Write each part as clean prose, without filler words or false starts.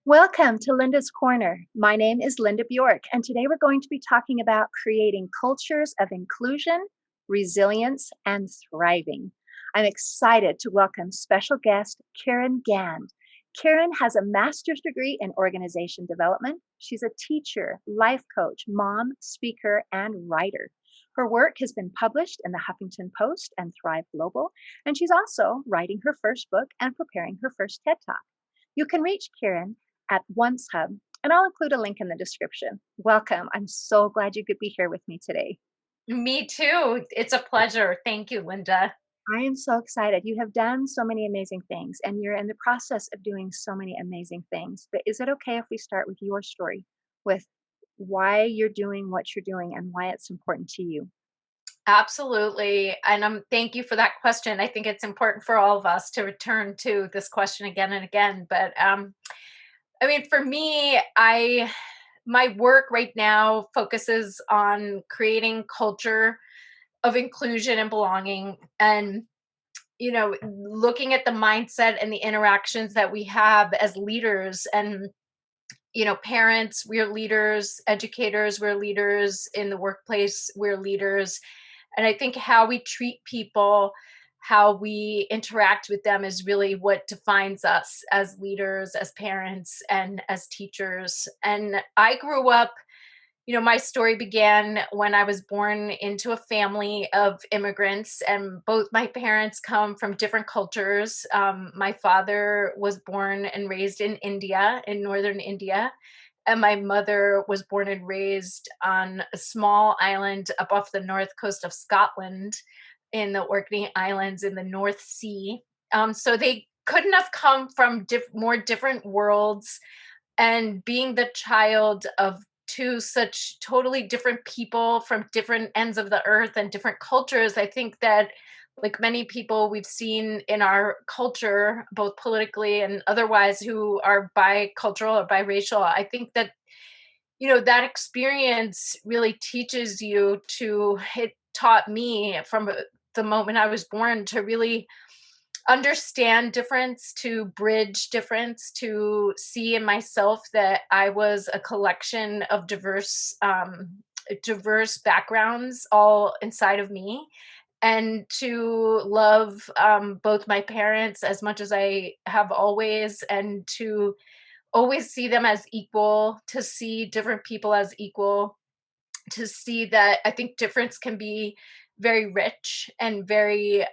Welcome to Linda's Corner. My name is Linda Bjork, and today we're going to be talking about creating cultures of inclusion, resilience, and thriving. I'm excited to welcome special guest Kiran Gaind. Kiran has a master's degree in organization development. She's a teacher, life coach, mom, speaker, and writer. Her work has been published in the Huffington Post and Thrive Global, and she's also writing her first book and preparing her first TED Talk. You can reach Kiran at Once Hub, and I'll include a link in the description. Welcome. I'm so glad you could be here with me today. Me too. It's a pleasure. Thank you, Linda. I am so excited. You have done so many amazing things, and you're in the process of doing so many amazing things. But is it okay if we start with your story, with why you're doing what you're doing and why it's important to you? Absolutely. And thank you for that question. I think it's important for all of us to return to this question again and again. But for me, I my work right now focuses on creating culture of inclusion and belonging and looking at the mindset and the interactions that we have as leaders and parents, we're leaders, educators, we're leaders in the workplace, we're leaders. And I think how we treat people, how we interact with them is really what defines us as leaders, as parents, and as teachers. And I grew up, my story began when I was born into a family of immigrants, and both my parents come from different cultures. My father was born and raised in India, in northern India, and my mother was born and raised on a small island up off the north coast of Scotland in the Orkney Islands in the North Sea. So they couldn't have come from more different worlds. And being the child of two such totally different people from different ends of the earth and different cultures, I think that, like many people we've seen in our culture, both politically and otherwise, who are bicultural or biracial, I think that, that experience really teaches you to, it taught me from the moment I was born to really understand difference, to bridge difference, to see in myself that I was a collection of diverse backgrounds all inside of me, and to love both my parents as much as I have always, and to always see them as equal, to see different people as equal, to see that I think difference can be very rich and very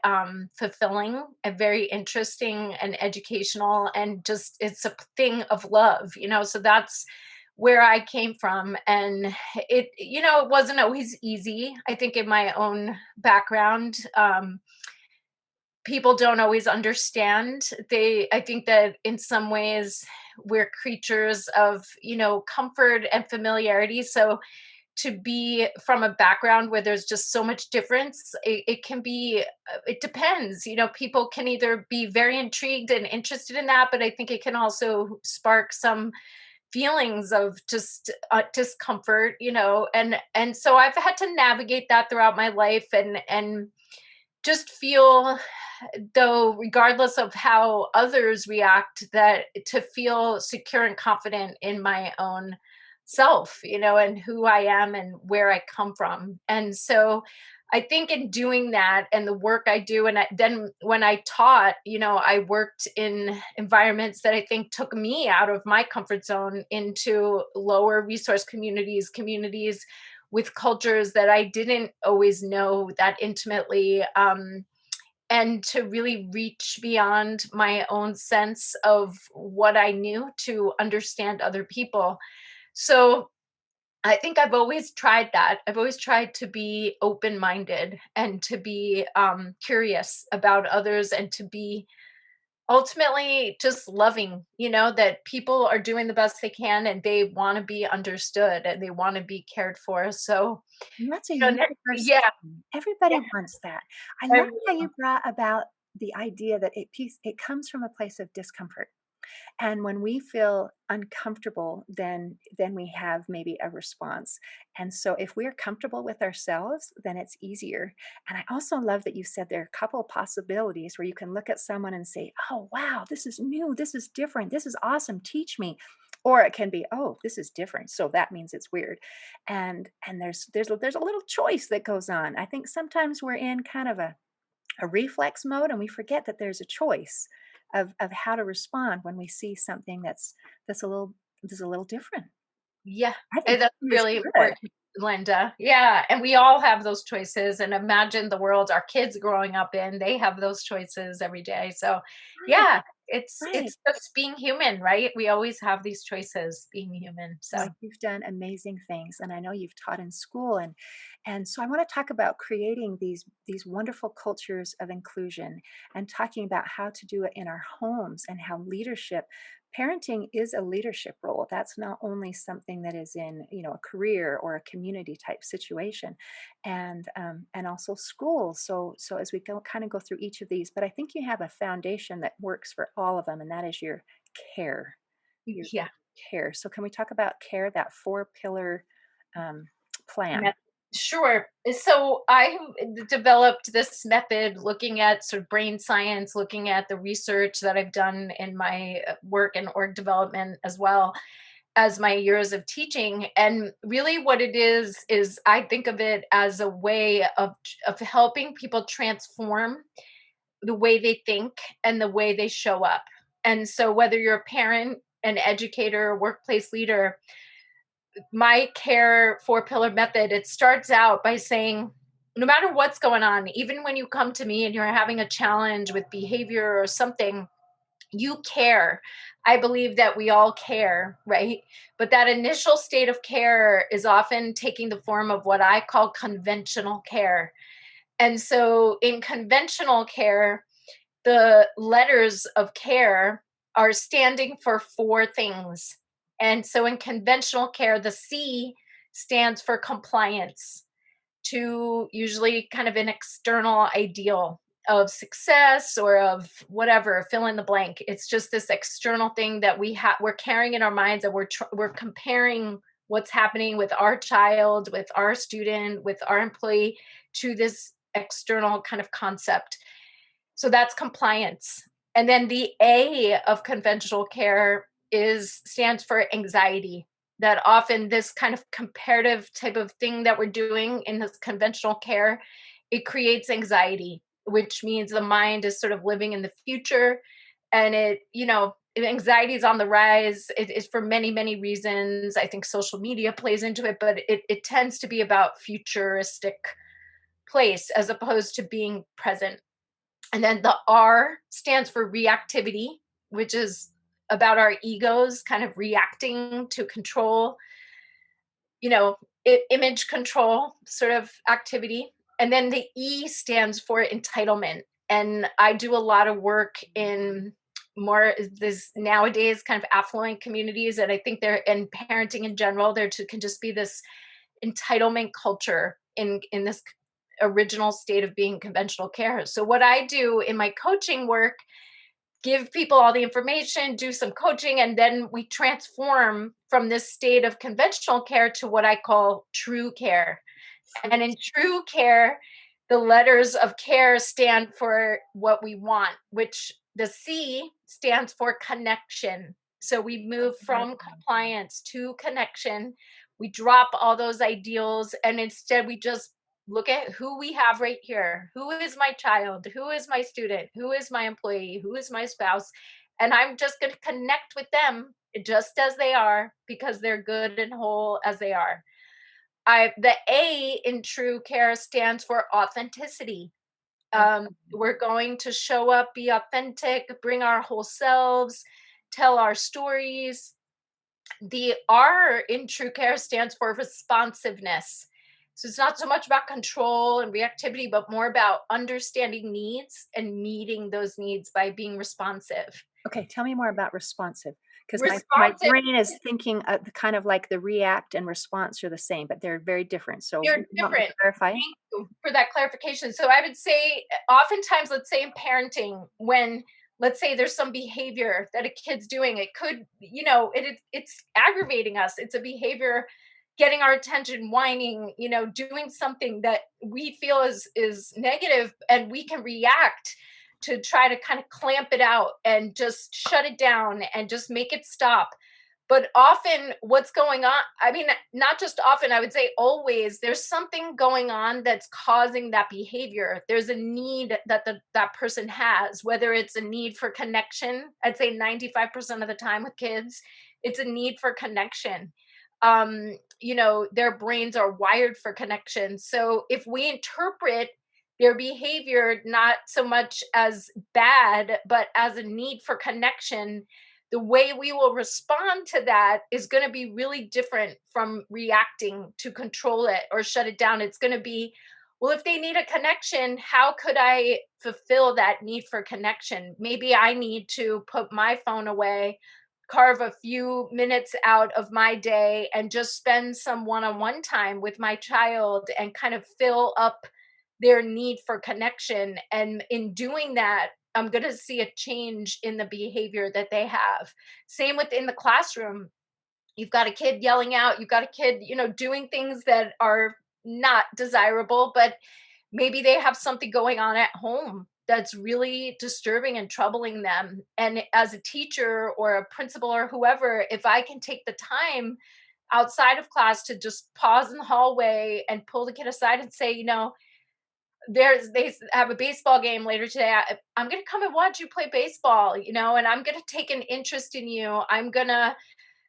fulfilling and very interesting and educational, and just it's a thing of love. So that's where I came from. And it wasn't always easy. I think in my own background, people don't always understand. I think that in some ways we're creatures of comfort and familiarity. So to be from a background where there's just so much difference, it can be, it depends. People can either be very intrigued and interested in that, but I think it can also spark some feelings of just discomfort. And so I've had to navigate that throughout my life, and just feel, though, regardless of how others react, that to feel secure and confident in my own self, and who I am and where I come from. And so I think in doing that and the work I do, and then when I taught, I worked in environments that I think took me out of my comfort zone into lower resource communities with cultures that I didn't always know that intimately. And to really reach beyond my own sense of what I knew to understand other people. So I think I've always tried that. I've always tried to be open minded and to be curious about others, and to be ultimately just loving, that people are doing the best they can and they want to be understood and they want to be cared for. So, And that's a yeah, universal thing. Everybody wants that. I love how yeah. you brought about the idea that it comes from a place of discomfort. And when we feel uncomfortable, then we have maybe a response. And so if we're comfortable with ourselves, then it's easier. And I also love that you said there are a couple of possibilities where you can look at someone and say, oh wow, this is new, this is different, this is awesome, teach me. or it can be, oh, this is different, so that means it's weird. And there's a little choice that goes on. I think sometimes we're in kind of a reflex mode, and we forget that there's a choice of how to respond when we see something that's a little different. Yeah, I think and that's change is really good. important, Linda. Yeah, and we all have those choices, and imagine the world our kids growing up in, they have those choices every day. So, Right, yeah, right. it's just being human, right? We always have these choices being human. Well, So, you've done amazing things, and I know you've taught in school, and so I want to talk about creating these wonderful cultures of inclusion, and talking about how to do it in our homes, and how parenting is a leadership role. That's not only something that is in, a career or a community type situation, and also schools. So as we go through each of these, but I think you have a foundation that works for all of them, and that is your care. Your yeah. care. So can we talk about care, that four-pillar, um, plan? Met Sure. So I developed this method looking at sort of brain science, looking at the research that I've done in my work and org development as well as my years of teaching. And really what it is I think of it as a way of helping people transform the way they think and the way they show up. And so whether you're a parent, an educator, a workplace leader, my care four pillar method, it starts out by saying, no matter what's going on, even when you come to me and you're having a challenge with behavior or something, you care. I believe that we all care, right? But that initial state of care is often taking the form of what I call conventional care. And so in conventional care, the letters of care are standing for four things. And so in conventional care, the C stands for compliance to usually kind of an external ideal of success or of whatever, fill in the blank. It's just this external thing that we're carrying in our minds, and we're comparing what's happening with our child, with our student, with our employee to this external kind of concept. So that's compliance. And then the A of conventional care is stands for anxiety. That often this kind of comparative type of thing that we're doing in this conventional care, it creates anxiety, which means the mind is sort of living in the future. And anxiety is on the rise. It is for many, many reasons. I think social media plays into it, but it tends to be about futuristic place as opposed to being present. And then the R stands for reactivity, which is about our egos kind of reacting to control, you know, image control sort of activity. And then the E stands for entitlement. And I do a lot of work in more this nowadays kind of affluent communities. And I think they're in parenting in general, can just be this entitlement culture in this original state of being conventional care. So what I do in my coaching work, give people all the information, do some coaching, and then we transform from this state of conventional care to what I call true care. True. And in true care, the letters of care stand for what we want, which the C stands for connection. So we move from compliance to connection. We drop all those ideals, and instead we just look at who we have right here. Who is my child? Who is my student? Who is my employee? Who is my spouse? And I'm just going to connect with them just as they are because they're good and whole as they are. The A in true care stands for authenticity. Okay. We're going to show up, be authentic, bring our whole selves, tell our stories. The R in true care stands for responsiveness. So it's not so much about control and reactivity, but more about understanding needs and meeting those needs by being responsive. Okay, tell me more about responsive, because my Responsive, brain is thinking, the kind of like the react and response are the same, but they're very different. So you're you want me to different. clarify? Thank you for that clarification. So I would say, oftentimes, let's say in parenting, when let's say there's some behavior that a kid's doing, it could, it's aggravating us. It's a behavior getting our attention, whining, doing something that we feel is negative, and we can react to try to kind of clamp it out and just shut it down and just make it stop. But often what's going on, I mean, not just often, I would say always, there's something going on that's causing that behavior. There's a need that that person has, whether it's a need for connection. I'd say 95% of the time with kids, it's a need for connection. Their brains are wired for connection. So if we interpret their behavior not so much as bad, but as a need for connection, the way we will respond to that is going to be really different from reacting to control it or shut it down. It's going to be, well, if they need a connection, how could I fulfill that need for connection? Maybe I need to put my phone away, carve a few minutes out of my day, and just spend some one on one time with my child and kind of fill up their need for connection. And in doing that, I'm going to see a change in the behavior that they have. Same within the classroom. You've got a kid yelling out, you've got a kid, doing things that are not desirable, but maybe they have something going on at home that's really disturbing and troubling them. And as a teacher or a principal or whoever, if I can take the time outside of class to just pause in the hallway and pull the kid aside and say, they have a baseball game later today. I'm going to come and watch you play baseball, and I'm going to take an interest in you. I'm going to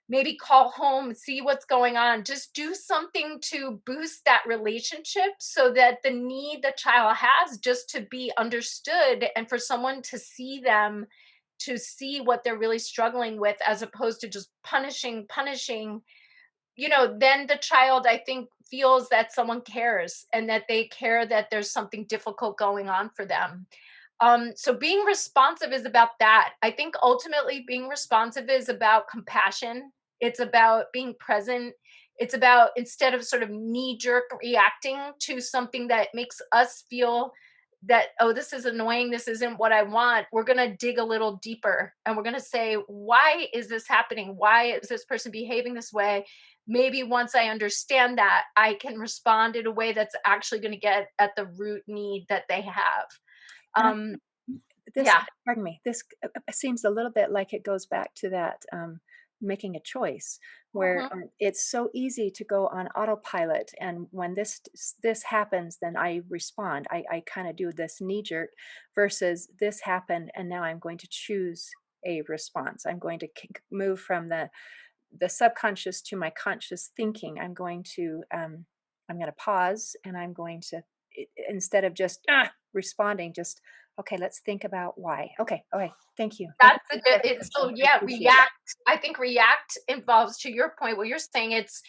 maybe call home, see what's going on. Just do something to boost that relationship so that the need the child has just to be understood and for someone to see them, to see what they're really struggling with, as opposed to just punishing. Then the child, I think, feels that someone cares and that they care, that there's something difficult going on for them. So being responsive is about that. I think ultimately being responsive is about compassion. It's about being present. It's about, instead of sort of knee jerk reacting to something that makes us feel that, oh, this is annoying, this isn't what I want, we're going to dig a little deeper and we're going to say, why is this happening? Why is this person behaving this way? Maybe once I understand that, I can respond in a way that's actually going to get at the root need that they have. And I Um, think this, yeah. pardon me, this seems a little bit like it goes back to that making a choice, where Mhm. it's so easy to go on autopilot, and when this happens, then I respond. I kind of do this knee jerk, versus this happened, and now I'm going to choose a response. I'm going to move from the subconscious to my conscious thinking. I'm going to pause, and I'm going to, instead of just responding, just, okay, let's think about why. Okay, thank you That's a for good, the so clarification, I yeah, appreciate it. react. I think react involves, to your point, what you're saying, it's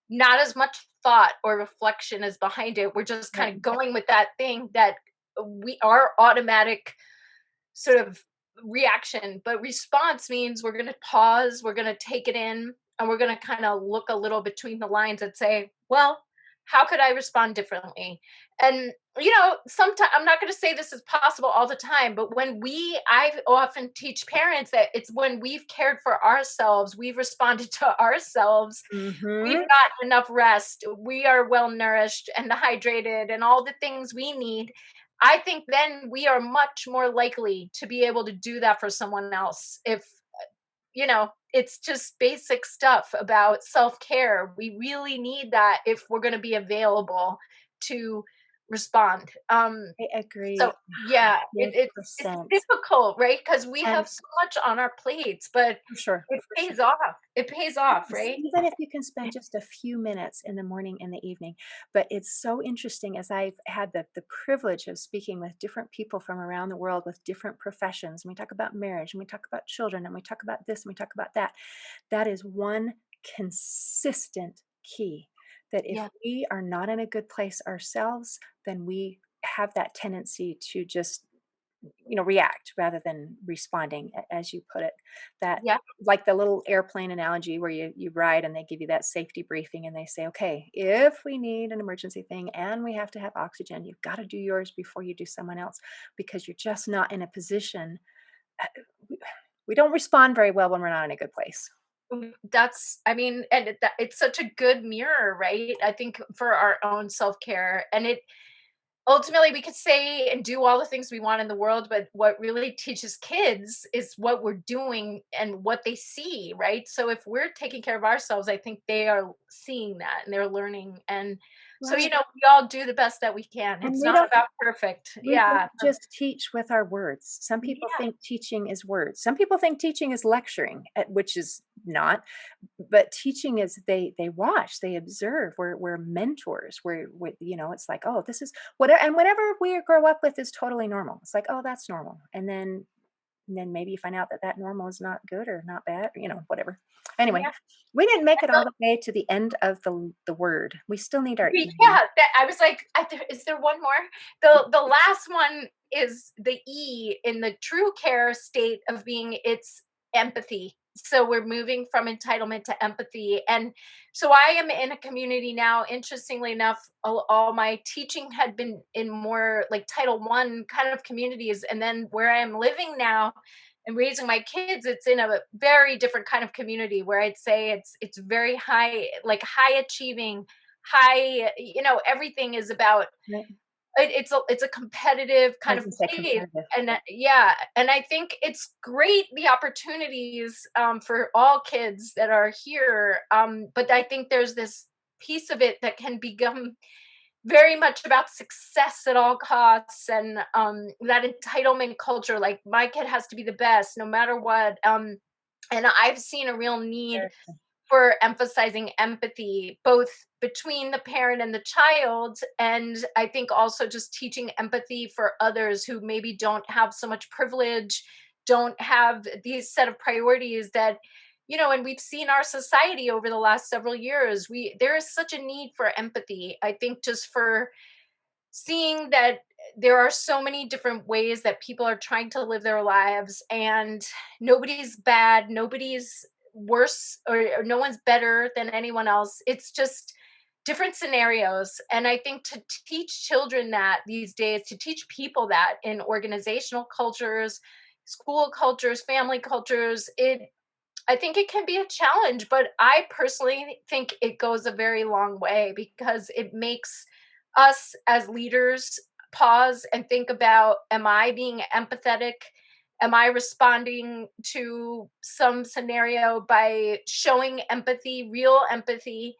not as much thought or reflection is behind it. We're just kind Right. of going with that thing that we our automatic sort of reaction. But response means we're going to pause, we're going to take it in, and we're going to kind of look a little between the lines and say, well, how could I respond differently? And sometimes, I'm not going to say this is possible all the time, but I often teach parents that it's when we've cared for ourselves, we've responded to ourselves, we've Mm-hmm. gotten enough rest, we are well nourished and hydrated and all the things we need. I think then we are much more likely to be able to do that for someone else. If, it's just basic stuff about self-care. We really need that if we're going to be available to respond. I So agree. yeah, it's 100%. difficult, right? Because we And have so much on our plates, but for sure, it for sure. pays off. It pays off, Yes, right? even if you can spend just a few minutes in the morning and the evening. But it's so interesting, as I've had the privilege of speaking with different people from around the world with different professions. And we talk about marriage, and we talk about children, and we talk about this, and we talk about that. That is one consistent key, that if Yeah. we are not in a good place ourselves, then we have that tendency to just react rather than responding, as you put it. That, Yeah. like the little airplane analogy where you ride and they give you that safety briefing and they say, okay, if we need an emergency thing and we have to have oxygen, you've got to do yours before you do someone else, because you're just not in a position. uh, we, we don't respond very well when we're not in a good place. I mean, and it's such a good mirror, right? I think for our own self care, and ultimately we could say and do all the things we want in the world, but what really teaches kids is what we're doing and what they see, right? So if we're taking care of ourselves, I think they are seeing that and they're learning. And so, Right. we all do the best that we can. And It's not about perfect. we don't Yeah. just teach with our words. Some people Yeah. think teaching is words. Some people think teaching is lecturing, which is not. But teaching is they watch, they observe. We're mentors. It's like, oh, this is whatever, and whatever we grow up with is totally normal. It's like, oh, that's normal, and then maybe you find out that that normal is not good or not bad, whatever. Anyway, Yeah. we didn't make it all the way to the end of the word. We still need our E. Yeah, that I was like, is there one more? The last one is the E in the true care state of being. It's empathy. So we're moving from entitlement to empathy. And so I am in a community now. Interestingly enough, all my teaching had been in more like Title 1 kind of communities. And then where I am living now and raising my kids, it's in a very different kind of community where I'd say it's very high, like high achieving, high, everything is about Right. it's a competitive I kind was of gonna say place. competitive. And yeah, and I think it's great, the opportunities for all kids that are here, but I think there's this piece of it that can become very much about success at all costs, and that entitlement culture, like my kid has to be the best no matter what. And I've seen a real need Sure. for emphasizing empathy both between the parent and the child, and I think also just teaching empathy for others who maybe don't have so much privilege, don't have these set of priorities that, and we've seen our society over the last several years, we there is such a need for empathy, I think, just for seeing that there are so many different ways that people are trying to live their lives, and nobody's bad, nobody's worse, or no one's better than anyone else. It's just different scenarios. And I think to teach children that these days, to teach people that in organizational cultures, school cultures, family cultures, I think it can be a challenge, but I personally think it goes a very long way because it makes us as leaders pause and think about, am I being empathetic? Am I responding to some scenario by showing empathy, real empathy?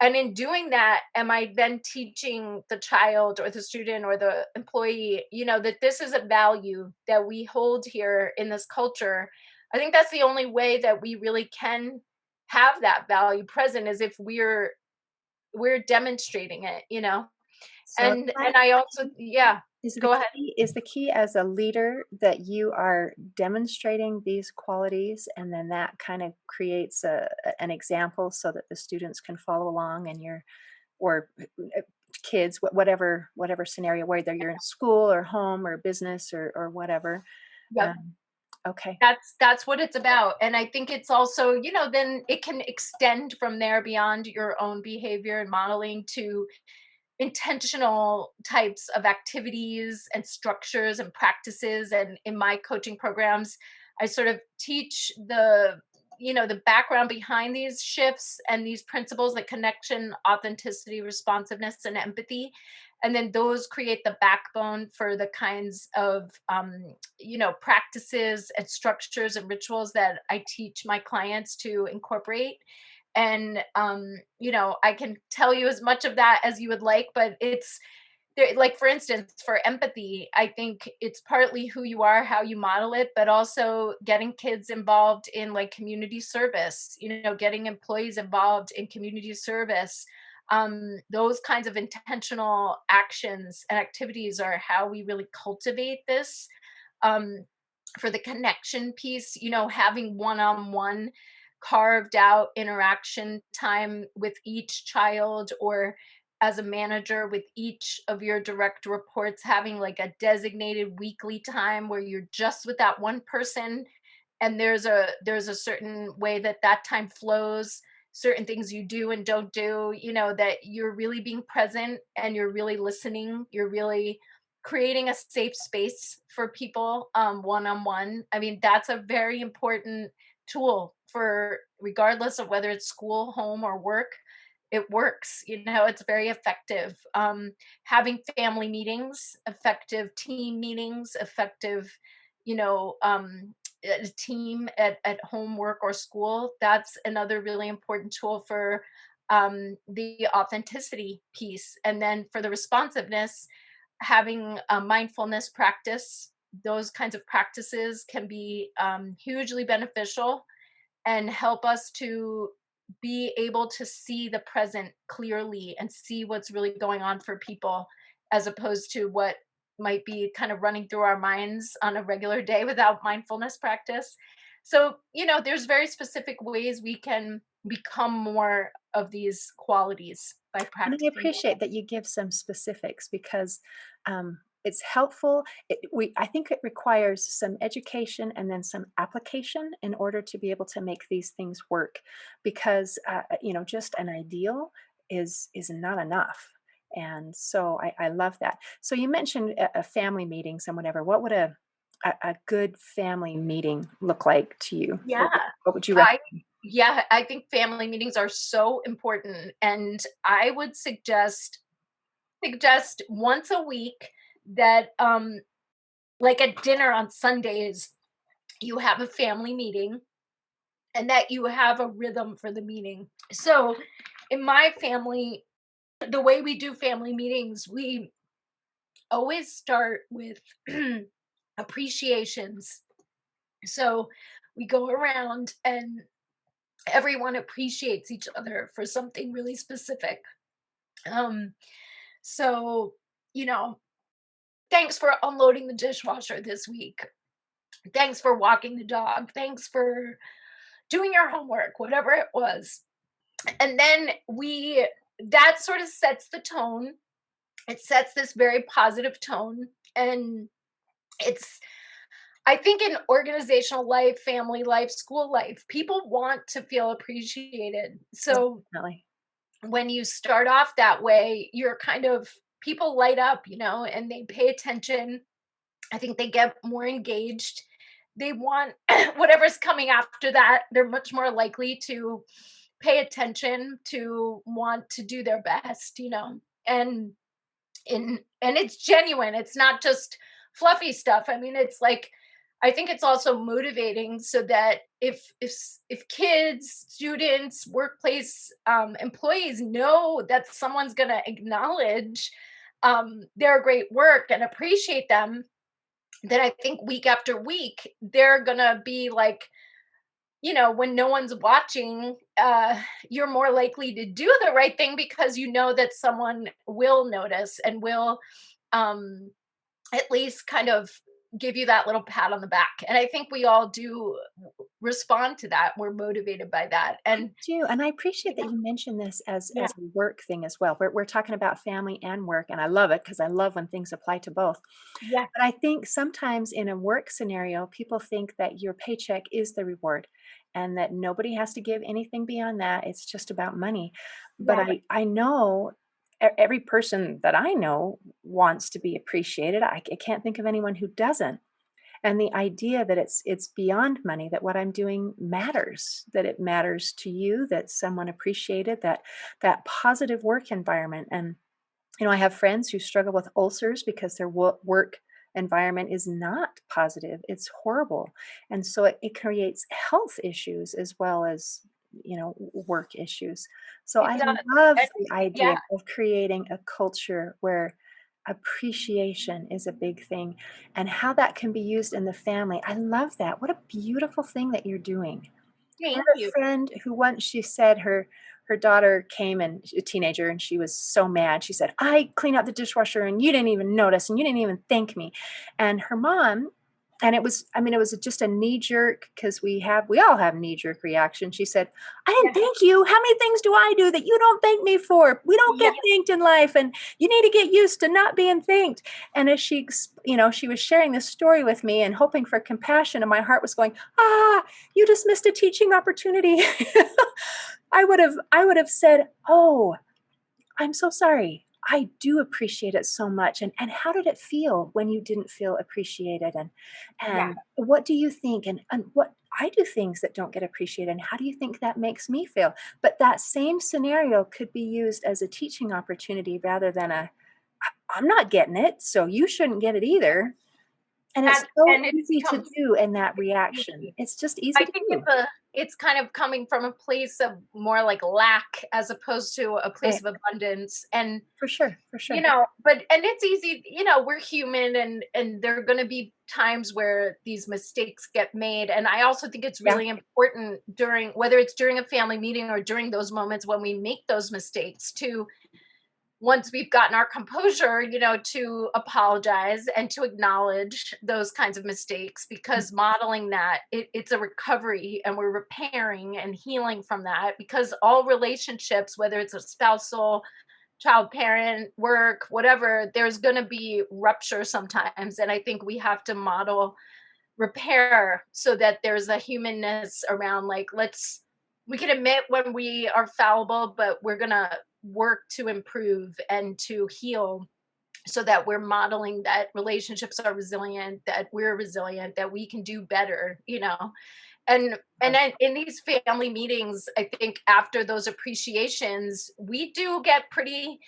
And in doing that, am I then teaching the child or the student or the employee, that this is a value that we hold here in this culture? I think that's the only way that we really can have that value present, is if we're demonstrating it. So And I also, yeah, go ahead. is the key as a leader that you are demonstrating these qualities, and then that kind of creates an example so that the students can follow along, and or kids, whatever scenario, whether you're in school or home or business or whatever. Yep. Um, okay. That's what it's about. And I think it's also, then it can extend from there beyond your own behavior and modeling to intentional types of activities and structures and practices. And in my coaching programs, I sort of teach the background behind these shifts and these principles, like connection, authenticity, responsiveness, and empathy. And then those create the backbone for the kinds of practices and structures and rituals that I teach my clients to incorporate. And I can tell you as much of that as you would like, but it's there, like for instance, for empathy, I think it's partly who you are, how you model it, but also getting kids involved in like community service, getting employees involved in community service. Those kinds of intentional actions and activities are how we really cultivate this. um, for the connection piece, having one-on-one carved out interaction time with each child, or as a manager with each of your direct reports, having like a designated weekly time where you're just with that one person, and there's a certain way that that time flows, certain things you do and don't do, that you're really being present and you're really listening, you're really creating a safe space for people, one on one. I mean, that's a very important tool for, regardless of whether it's school, home, or work. it works. It's very effective. Having family meetings, effective team meetings, effective, you know, a team at home, work, or school. That's another really important tool for the authenticity piece. And then for the responsiveness, having a mindfulness practice, those kinds of practices can be hugely beneficial and help us to be able to see the present clearly and see what's really going on for people, as opposed to what might be kind of running through our minds on a regular day without mindfulness practice. So, there's very specific ways we can become more of these qualities by And I practicing. appreciate that you give some specifics because it's helpful. I think it requires some education and then some application in order to be able to make these things work. Because just an ideal is not enough. And so I love that. So you mentioned a family meetings and whatever. What would a good family meeting look like to you? Yeah. What would you I recommend? yeah, I think family meetings are so important, and I would suggest once a week that like at dinner on Sundays, you have a family meeting and that you have a rhythm for the meeting. So, in my family, the way we do family meetings, we always start with appreciations. So, we go around and everyone appreciates each other for something really specific. Um, so, you know, thanks for unloading the dishwasher this week. Thanks for walking the dog. Thanks for doing your homework, whatever it was. And then that sort of sets the tone. It sets this very positive tone. And it's, I think in organizational life, family life, school life, people want to feel appreciated. So Definitely. when you start off that way, you're kind of, people light up, and they pay attention. I think they get more engaged. They want whatever's coming after that. They're much more likely to pay attention, to want to do their best, and and it's genuine. It's not just fluffy stuff. I mean, it's like, I think it's also motivating so that if kids, students, workplace employees know that someone's going to acknowledge their great work and appreciate them, then I think week after week, they're gonna be like, when no one's watching, you're more likely to do the right thing because you know that someone will notice and will um, at least kind of give you that little pat on the back. And I think we all do respond to that. We're motivated by that. I And do, and I appreciate that yeah, you mentioned this yeah, as a work thing as well. We're talking about family and work, and I love it because I love when things apply to both. yeah, But I think sometimes in a work scenario, people think that your paycheck is the reward and that nobody has to give anything beyond that. It's just about money. But yeah, I know every person that I know wants to be appreciated. I can't think of anyone who doesn't. And the idea that it's beyond money, that what I'm doing matters, that it matters to you, that someone appreciated that positive work environment. And I have friends who struggle with ulcers because their work environment is not positive. It's horrible. And so it creates health issues as well as work issues. So it I does. love And the idea yeah, of creating a culture where appreciation is a big thing and how that can be used in the family. I love that. What a beautiful thing that you're doing. I have thank a you. friend who once she said her daughter came, and a teenager, and she was so mad. She said, "I clean out the dishwasher and you didn't even notice and you didn't even thank me." And her mom, and it was just a knee jerk because we all have knee jerk reaction. She said, "I didn't Yeah, thank you. How many things do I do that you don't thank me for? We don't yeah, get thanked in life and you need to get used to not being thanked." And as she was sharing this story with me and hoping for compassion, and my heart was going, "Ah, you just missed a teaching opportunity." I would have said, "Oh, I'm so sorry. I do appreciate it so much." And how did it feel when you didn't feel appreciated? yeah. And what do you think? And what I do things that don't get appreciated. And how do you think that makes me feel? But that same scenario could be used as a teaching opportunity rather than I'm not getting it, so you shouldn't get it either. And it's so And it easy to becomes do in that reaction. easy. It's just I easy to think do. it's kind of coming from a place of more like lack as opposed to a place Eh, of abundance. And for sure, for you sure. know, but and it's easy, we're human, and there are going to be times where these mistakes get made. And I also think it's Yeah. really important during, whether it's during a family meeting or during those moments when we make those mistakes, to, once we've gotten our composure, to apologize and to acknowledge those kinds of mistakes, Mm, because modeling that, it's a recovery, and we're repairing and healing from that, because all relationships, whether it's a spousal, child, parent, work, whatever, there's going to be rupture sometimes. And I think we have to model repair so that there's a humanness around, like, we can admit when we are fallible, but we're going to work to improve and to heal, so that we're modeling that relationships are resilient, that we're resilient, that we can do better. And right. then in these family meetings, I think after those appreciations, we do get pretty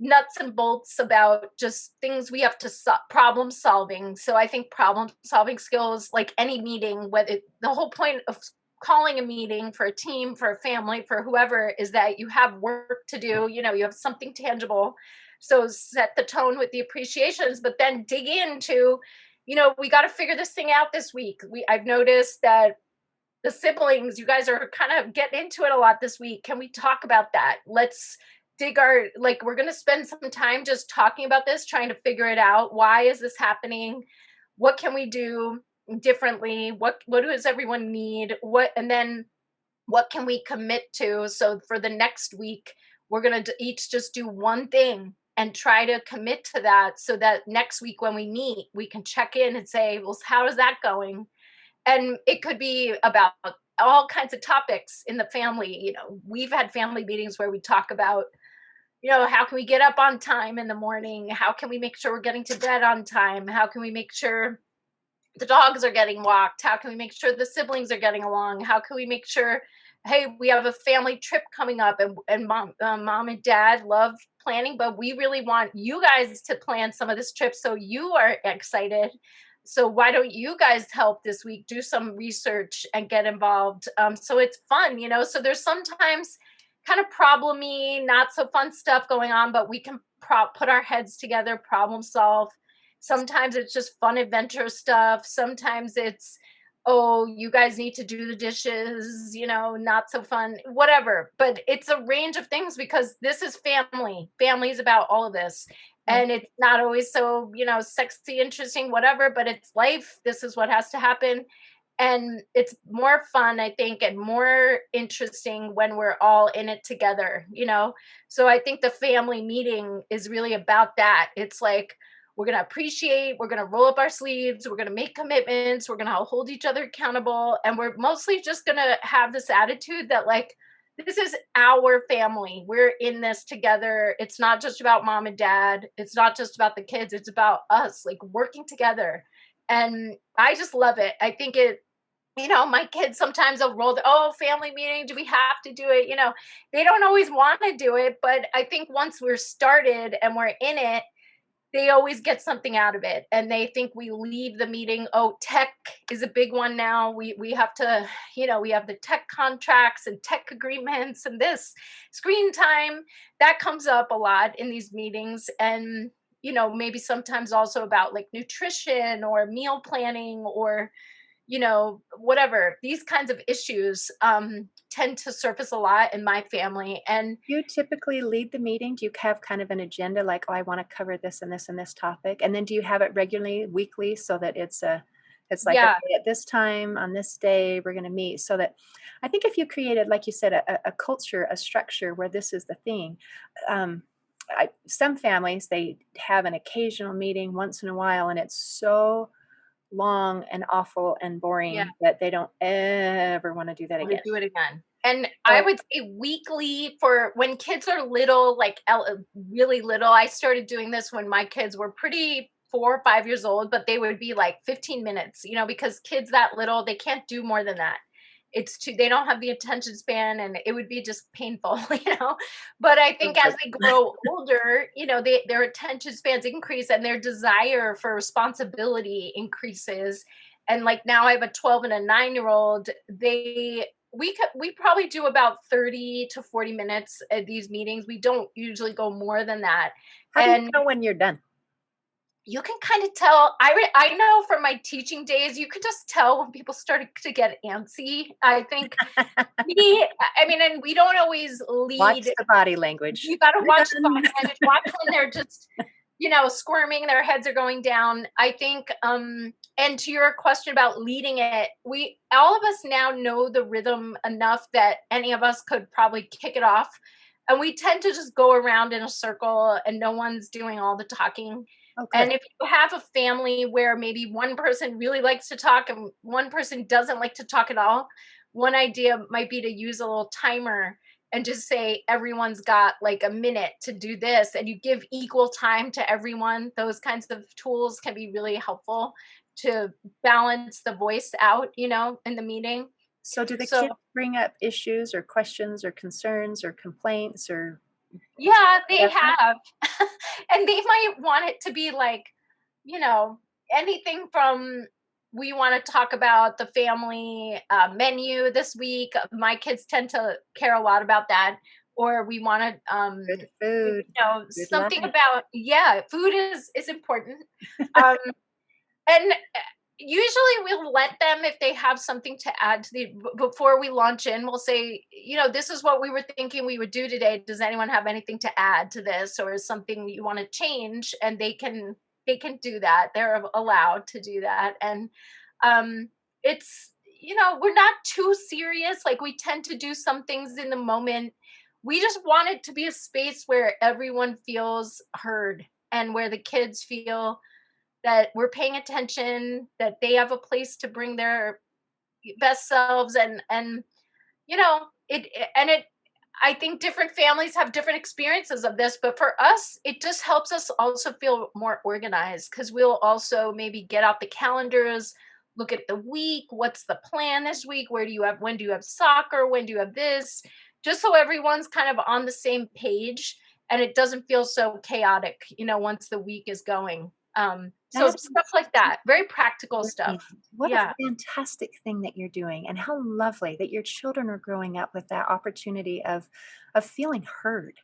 nuts and bolts about just things we have to problem solving. So I think problem solving skills, like any meeting, the whole point of calling a meeting for a team, for a family, for whoever, is that you have work to do. You have something tangible. So set the tone with the appreciations, but then dig into, we got to figure this thing out this week. I've noticed that the siblings, you guys are kind of getting into it a lot this week. Can we talk about that? Let's we're going to spend some time just talking about this, trying to figure it out. Why is this happening? What can we do differently? What does everyone need? And then what can we commit to? So for the next week, we're going to each just do one thing and try to commit to that, so that next week when we meet, we can check in and say, well, how is that going? And it could be about all kinds of topics in the family. We've had family meetings where we talk about, how can we get up on time in the morning? How can we make sure we're getting to bed on time? How can we make sure the dogs are getting walked? How can we make sure the siblings are getting along? How can we make sure, hey, we have a family trip coming up, and mom and dad love planning, but we really want you guys to plan some of this trip so you are excited. So why don't you guys help this week, do some research and get involved? So it's fun. So there's sometimes kind of problemy, not so fun stuff going on, but we can put our heads together, problem solve. Sometimes it's just fun adventure stuff. Sometimes it's, oh, you guys need to do the dishes, not so fun, whatever. But it's a range of things, because this is family. Family is about all of this. Right. And it's not always so, sexy, interesting, whatever, but it's life. This is what has to happen. And it's more fun, I think, and more interesting when we're all in it together. So I think the family meeting is really about that. It's like, we're going to appreciate, we're going to roll up our sleeves, we're going to make commitments, we're going to hold each other accountable, and we're mostly just going to have this attitude that, like, this is our family. We're in this together. It's not just about mom and dad. It's not just about the kids. It's about us, like, working together. And I just love it. I think my kids sometimes they'll roll oh, family meeting, do we have to do it? They don't always want to do it, but I think once we're started and we're in it, they always get something out of it, and they think we leave the meeting. Oh, tech is a big one now. We have to, we have the tech contracts and tech agreements, and this screen time that comes up a lot in these meetings. And maybe sometimes also about, like, nutrition or meal planning, or whatever. These kinds of issues tend to surface a lot in my family. And You typically lead the meeting? Do you have kind of an agenda like, "Oh, I wanna cover this and this and this topic?" And then do you have it regularly, weekly, so that it's like, yeah, "Okay, at this time, on this day, we're gonna meet," so that I think if you created, like you said, a culture, a structure where this is the thing, um, some families, they have an occasional meeting once in a while, and it's so long and awful and yeah. boring that they don't ever wanna do that Want to again. do it again. And I So would say weekly for when kids are little, like really little. I started doing this when my kids were pretty 4 or 5 years old, but they would be like 15 minutes, because kids that little, they can't do more than that. They don't have the attention span, and it would be just painful, But I think as they grow older, their attention spans increase and their desire for responsibility increases. And like now I have a 12 and a 9-year old. We probably do about 30 to 40 minutes at these meetings. We don't usually go more than that. How do you And know when you're done? you can kind of tell. I know from my teaching days, you could just tell when people started to get antsy. I think I mean, and we don't always Watch lead. the body language. You got to You're watch the done. body language. Watch when they're just, squirming, their heads are going down. I think, and to your question about leading it, all of us now know the rhythm enough that any of us could probably kick it off. And we tend to just go around in a circle and no one's doing all the talking. Oh, good. And if you have a family where maybe one person really likes to talk and one person doesn't like to talk at all, one idea might be to use a little timer and just say everyone's got like a minute to do this, and you give equal time to everyone. Those kinds of tools can be really helpful to balance the voice out, in the meeting. So do the So kids bring up issues or questions or concerns or complaints or yeah, they whatever? have. And they might want it to be like, you know, anything from, we want to talk about the family menu this week. My kids tend to care a lot about that. Or we want to, Good food, good something life. about, yeah, food is important. Um, and usually we'll let them, if they have something to add to before we launch in, we'll say, this is what we were thinking we would do today. Does anyone have anything to add to this, or is something you want to change? And they can do that. They're allowed to do that. And it's, we're not too serious. Like, we tend to do some things in the moment. We just want it to be a space where everyone feels heard, and where the kids feel that we're paying attention, that they have a place to bring their best selves. And it I think different families have different experiences of this, but for us it just helps us also feel more organized, because we'll also maybe get out the calendars, look at the week, what's the plan this week, when do you have soccer, when do you have this, just so everyone's kind of on the same page, and it doesn't feel so chaotic, once the week is going. That So is stuff like that, very practical stuff. brilliant. What a Yeah. fantastic thing that you're doing, and how lovely that your children are growing up with that opportunity of feeling heard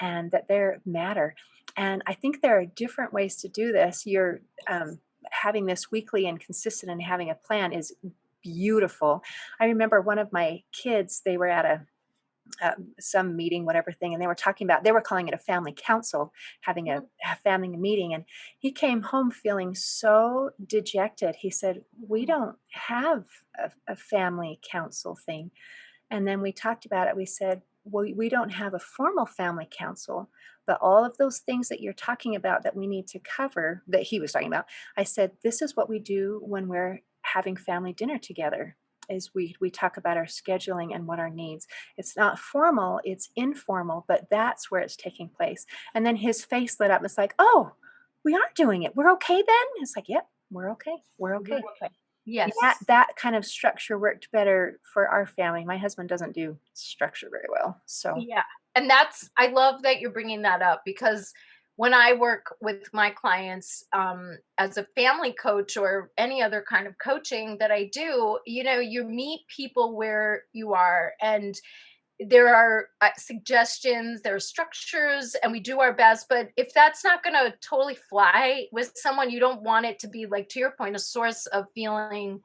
and that they matter. And I think there are different ways to do this. You're having this weekly and consistent and having a plan is beautiful. I remember one of my kids, they were at some meeting, whatever thing, and they were calling it a family council, having Mhm. a family meeting. And he came home feeling so dejected. He said, "We don't have a family council thing." And then we talked about it. We said, we don't have a formal family council, but all of those things that you're talking about that we need to cover, that he was talking about, I said, this is what we do when we're having family dinner together, is we talk about our scheduling and what our needs. It's not formal, it's informal, but that's where it's taking place. And then his face lit up. It's like, oh, we are doing it. We're okay then? It's like, yep, we're okay. We're We're okay. okay. That Yes. that kind of structure worked better for our family. My husband doesn't do structure very well, so Yeah. And I love that you're bringing that up, because when I work with my clients, as a family coach or any other kind of coaching that I do, you meet people where you are, and there are suggestions, there are structures, and we do our best. But if that's not going to totally fly with someone, you don't want it to be, like, to your point, a source of feeling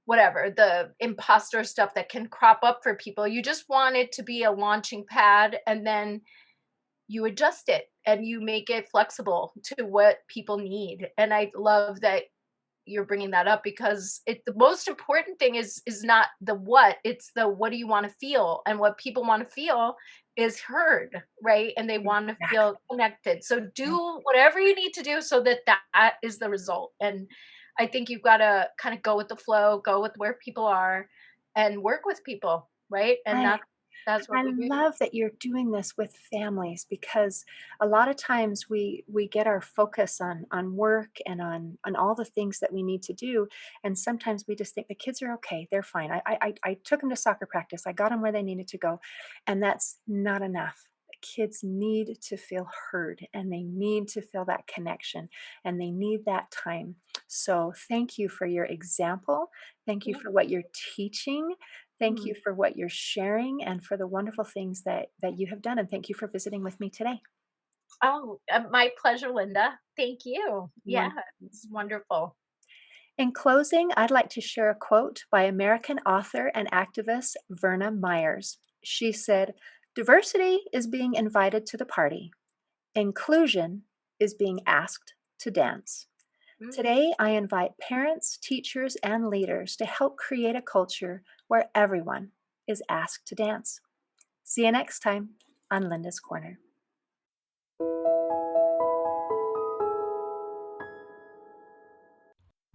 whatever the imposter stuff that can crop up for people. You just want it to be a launching pad, and then you adjust it and you make it flexible to what people need. And I love that you're bringing that up, because the most important thing is not the what, it's the what do you want to feel, and what people want to feel is heard, right? And they want to exactly. feel connected. So do whatever you need to do so that that is the result. And I think you've got to kind of go with the flow, go with where people are, and work with people, right? And I that. That's what I we do. love that you're doing this with families because a lot of times we get our focus on work and on all the things that we need to do, and sometimes we just think the kids are okay, they're fine. I took them to soccer practice, I got them where they needed to go, and that's not enough. Kids need to feel heard and they need to feel that connection and they need that time. So, thank you for your example. Thank you Yeah. for what you're teaching. Thank Mhm. you for what you're sharing and for the wonderful things that you have done. And thank you for visiting with me today. Oh, my pleasure, Linda. Thank you. Yeah, Wonderful. it's wonderful. In closing, I'd like to share a quote by American author and activist Verna Myers. She said, "Diversity is being invited to the party. Inclusion is being asked to dance." Mm. Today, I invite parents, teachers, and leaders to help create a culture where everyone is asked to dance. See you next time on Linda's Corner.